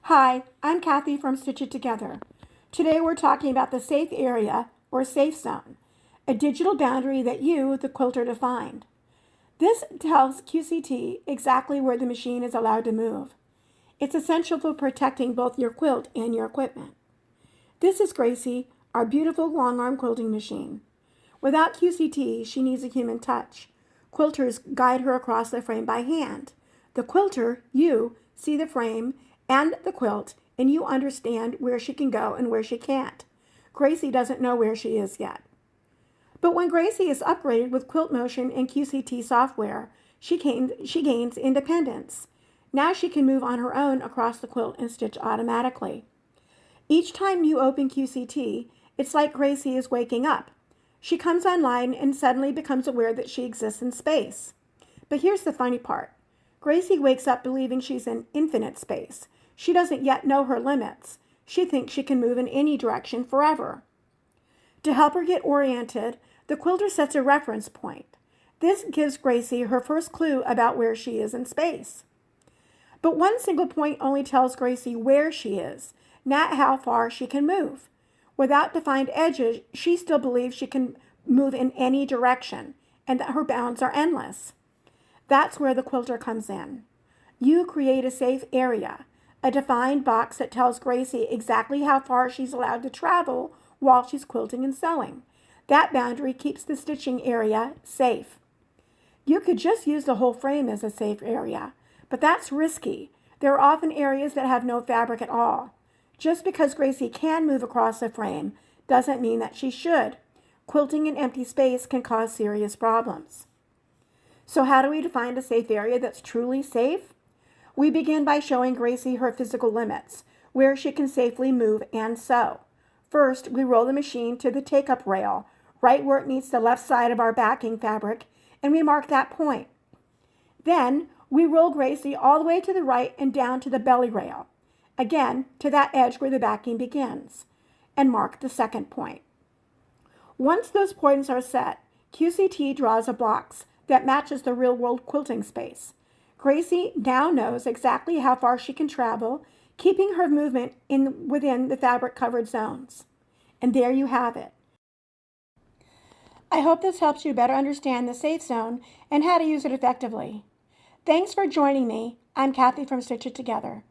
Hi, I'm Kathy from Stitch It Together. Today we're talking about the safe area or safe zone, a digital boundary that you, the quilter, defined. This tells QCT exactly where the machine is allowed to move. It's essential for protecting both your quilt and your equipment. This is Gracie, our beautiful long arm quilting machine. Without QCT, she needs a human touch. Quilters guide her across the frame by hand. The quilter, you, see the frame and the quilt, and you understand where she can go and where she can't. Gracie doesn't know where she is yet. But when Gracie is upgraded with Quilt Motion and QCT software, she gains independence. Now she can move on her own across the quilt and stitch automatically. Each time you open QCT, it's like Gracie is waking up. She comes online and suddenly becomes aware that she exists in space. But here's the funny part. Gracie wakes up believing she's in infinite space. She doesn't yet know her limits. She thinks she can move in any direction forever. To help her get oriented, the quilter sets a reference point. This gives Gracie her first clue about where she is in space. But one single point only tells Gracie where she is, not how far she can move. Without defined edges, she still believes she can move in any direction and that her bounds are endless. That's where the quilter comes in. You create a safe area, a defined box that tells Gracie exactly how far she's allowed to travel while she's quilting and sewing. That boundary keeps the stitching area safe. You could just use the whole frame as a safe area, but that's risky. There are often areas that have no fabric at all. Just because Gracie can move across the frame doesn't mean that she should. Quilting in empty space can cause serious problems. So how do we define a safe area that's truly safe? We begin by showing Gracie her physical limits, where she can safely move and sew. First, we roll the machine to the take-up rail, right where it meets the left side of our backing fabric, and we mark that point. Then, we roll Gracie all the way to the right and down to the belly rail, again to that edge where the backing begins, and mark the second point. Once those points are set, QCT draws a box that matches the real-world quilting space. Gracie now knows exactly how far she can travel, keeping her movement within the fabric-covered zones. And there you have it. I hope this helps you better understand the safe zone and how to use it effectively. Thanks for joining me. I'm Kathy from Stitch It Together.